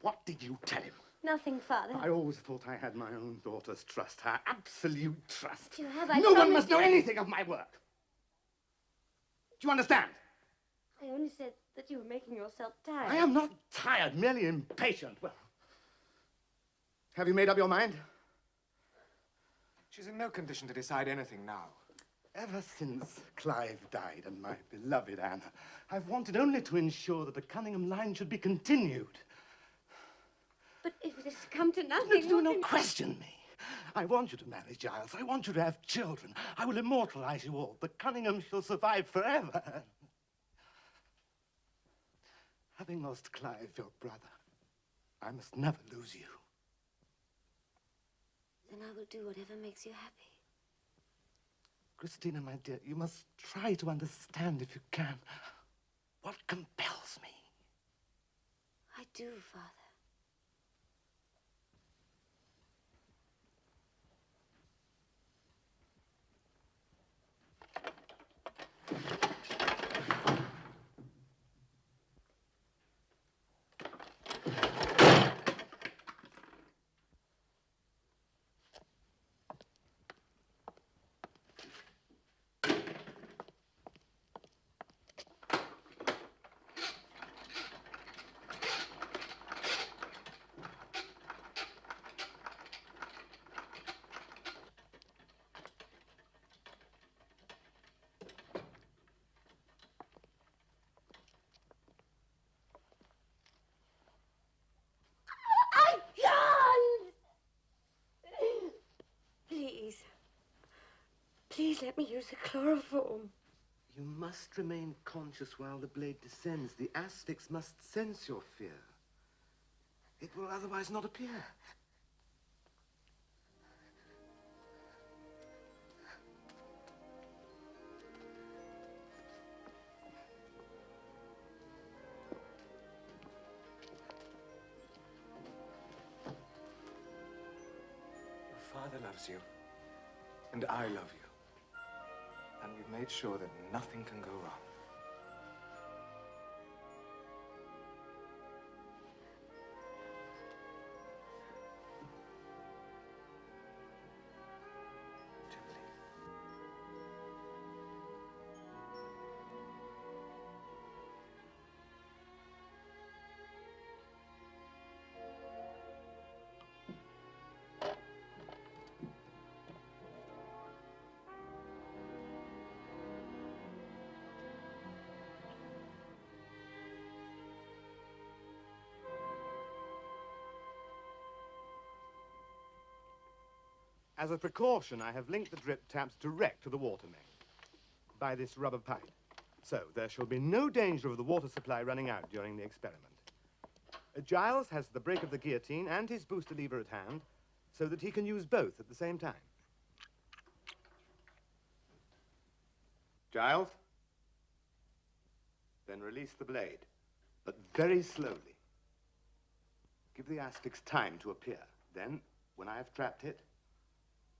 What did you tell him? Nothing, Father. I always thought I had my own daughter's trust, her absolute trust. You have, No one must know anything of my work. Do you understand? I only said that you were making yourself tired. I am not tired, merely impatient. Well, have you made up your mind? She's in no condition to decide anything now. Ever since Clive died and my beloved Anna, I've wanted only to ensure that the Cunningham line should be continued. But if it has come to nothing... Do not question me. I want you to marry Giles. I want you to have children. I will immortalize you all. The Cunningham shall survive forever. Having lost Clive, your brother, I must never lose you. Then I will do whatever makes you happy. Christina, my dear, you must try to understand, if you can, what compels me. I do, Father. let me use the chloroform. You must remain conscious while the blade descends. The Asphyx must sense your fear. It will otherwise not appear. Your father loves you, and I love you. And we've made sure that nothing can go wrong. As a precaution, I have linked the drip taps direct to the water main by this rubber pipe. So there shall be no danger of the water supply running out during the experiment. Giles has the brake of the guillotine and his booster lever at hand so that he can use both at the same time. Giles? Then release the blade, but very slowly. Give the Asphyx time to appear. Then, when I have trapped it,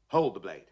hold the blade.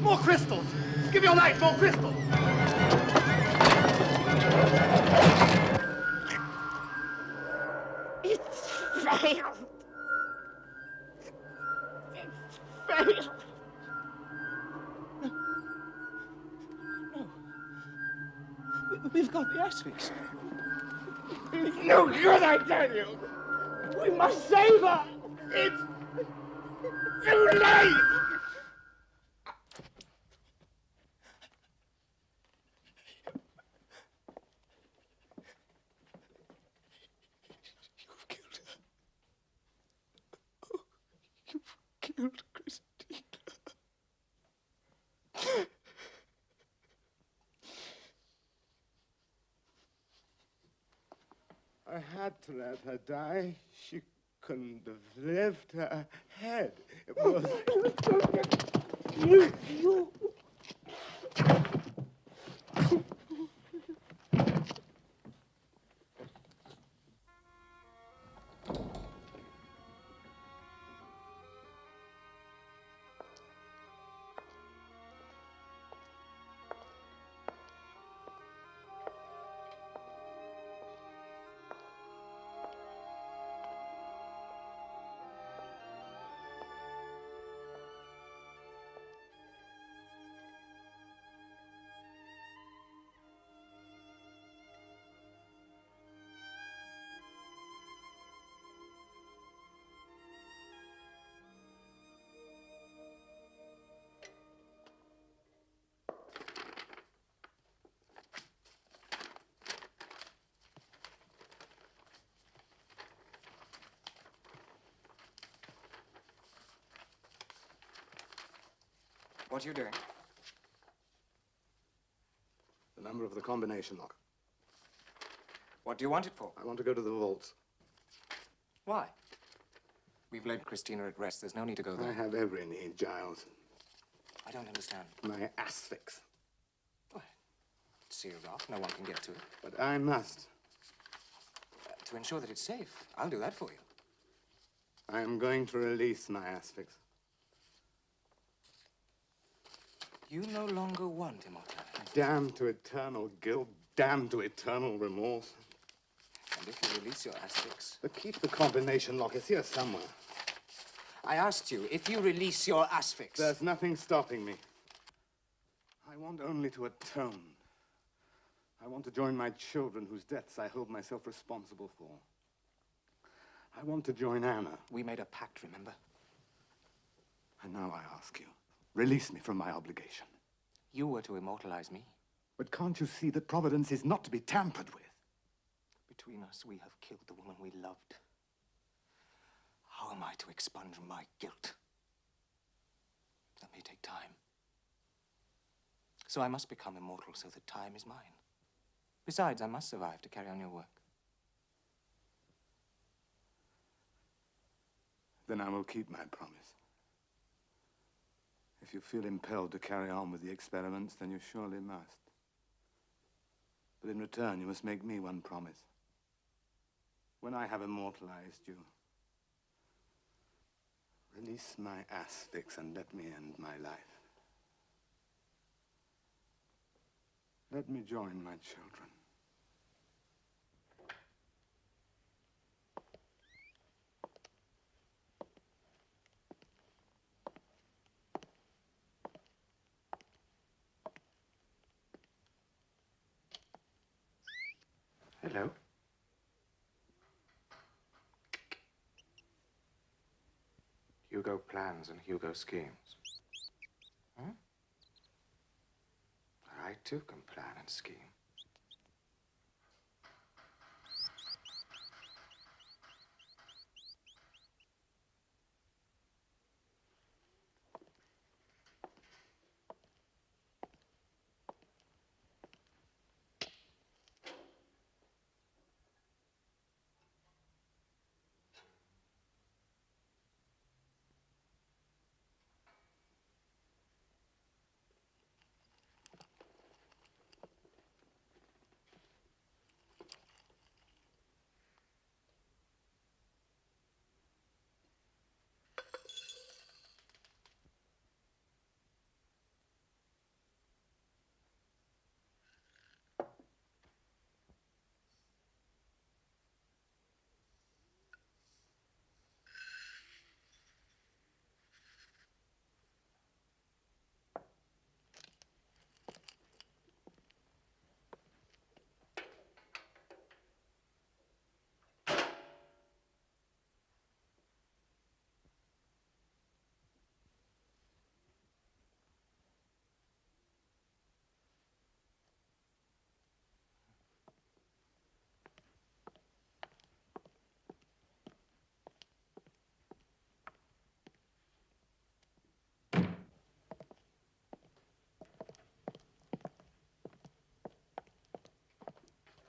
More crystals! Give your knife more crystals! It's failed. It's failed. We've got the Asphyx. It's no good, I tell you. We must save her. It's too late. You've killed her. Oh, you've killed Christina. I had to let her die. She couldn't have lived. Her head. It was. You. What are you doing? The number of the combination lock. What do you want it for? I want to go to the vaults. Why? We've laid Christina at rest. There's no need to go there. I have every need, Giles. I don't understand. My Asphyx. It's sealed off. No one can get to it. But I must. To ensure that it's safe, I'll do that for you. I am going to release my Asphyx. You no longer want immortality. Damn to eternal guilt, damn to eternal remorse. And if you release your Asphyx... The key to the combination lock is here somewhere. I asked you if you release your Asphyx. There's nothing stopping me. I want only to atone. I want to join my children whose deaths I hold myself responsible for. I want to join Anna. We made a pact, remember? And now I ask you, release me from my obligation. You were to immortalize me. But can't you see that Providence is not to be tampered with? Between us, we have killed the woman we loved. How am I to expunge my guilt? That may take time. So I must become immortal so that time is mine. Besides, I must survive to carry on your work. Then I will keep my promise. If you feel impelled to carry on with the experiments, then you surely must. But in return, you must make me one promise. When I have immortalized you, release my Asphyx and let me end my life. Let me join my children. Hello. Hugo plans and Hugo schemes. Hmm? I too can plan and scheme.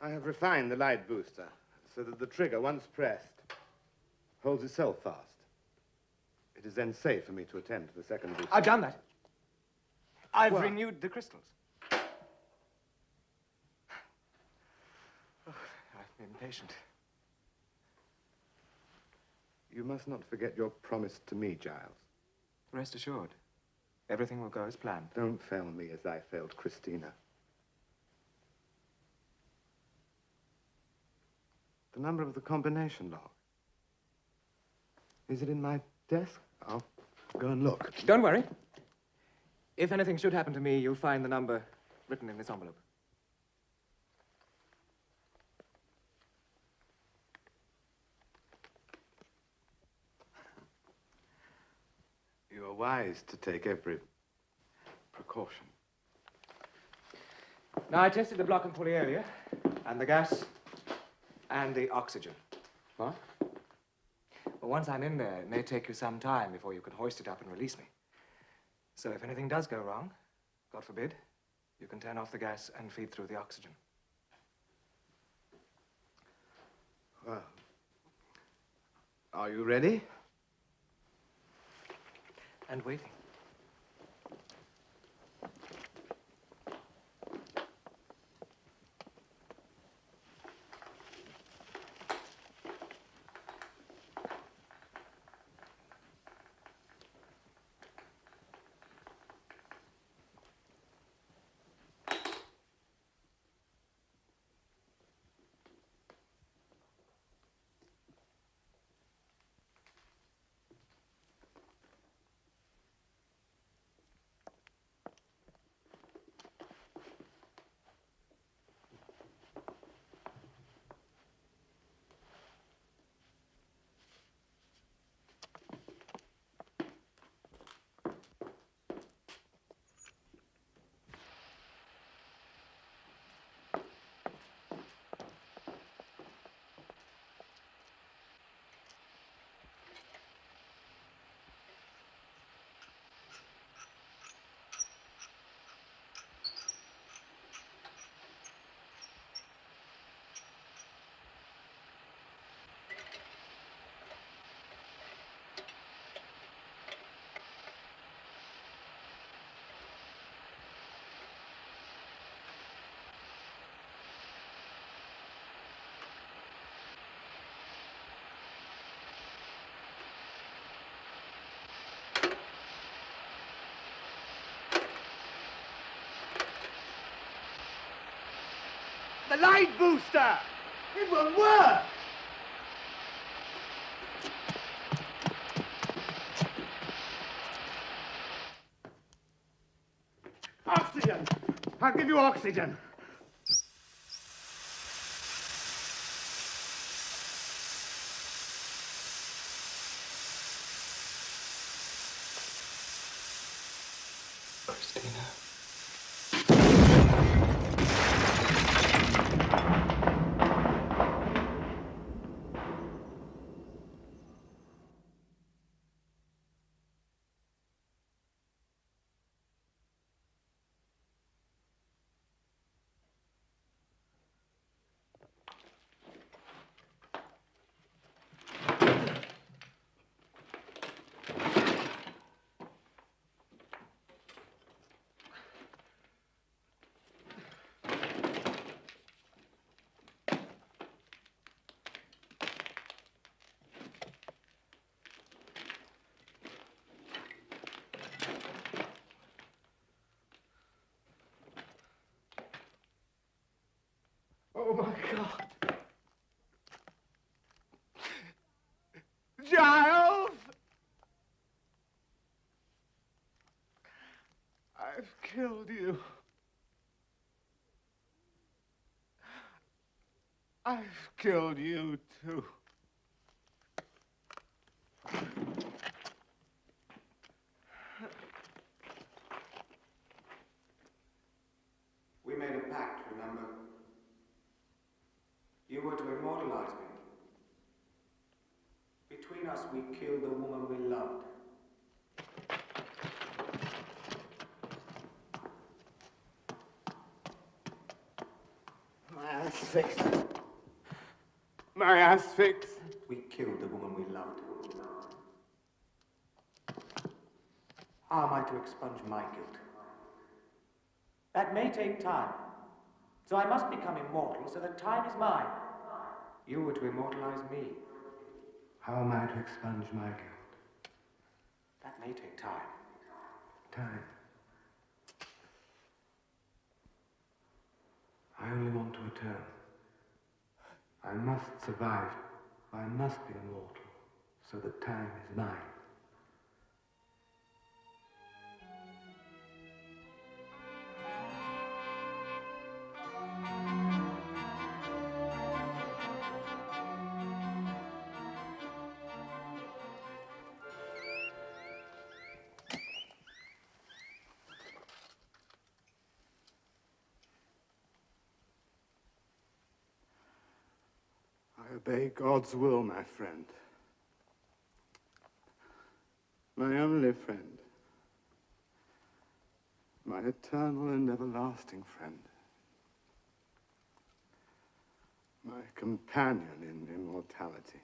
I have refined the light booster so that the trigger, once pressed, holds itself fast. It is then safe for me to attend to the second booster. I've done that. I've Well, renewed the crystals. Oh, I've been patient. You must not forget your promise to me, Giles. Rest assured, everything will go as planned. Don't fail me as I failed Christina. The number of the combination log. Is it in my desk? I'll go and look. Don't worry. If anything should happen to me, you'll find the number written in this envelope. You are wise to take every precaution. Now, I tested the block and pulley earlier, and the gas, and the oxygen. What? Well, once I'm in there, it may take you some time before you can hoist it up and release me. So if anything does go wrong, God forbid, you can turn off the gas and feed through the oxygen. Well, are you ready? And waiting. the light booster! It will work! Oxygen! I'll give you oxygen. Christina. Oh my God. Giles! I've killed you. I've killed you too. We made a pact, remember? You were to immortalize me. Between us, we killed the woman we loved. My Asphyx. My Asphyx. We killed the woman we loved. How am I to expunge my guilt? That may take time. So I must become immortal so that time is mine. You were to immortalize me. How am I to expunge my guilt? That may take time. Time. I only want to atone. I must survive. I must be immortal, so that time is mine. I obey God's will, my friend. My only friend. My eternal and everlasting friend. My companion in immortality.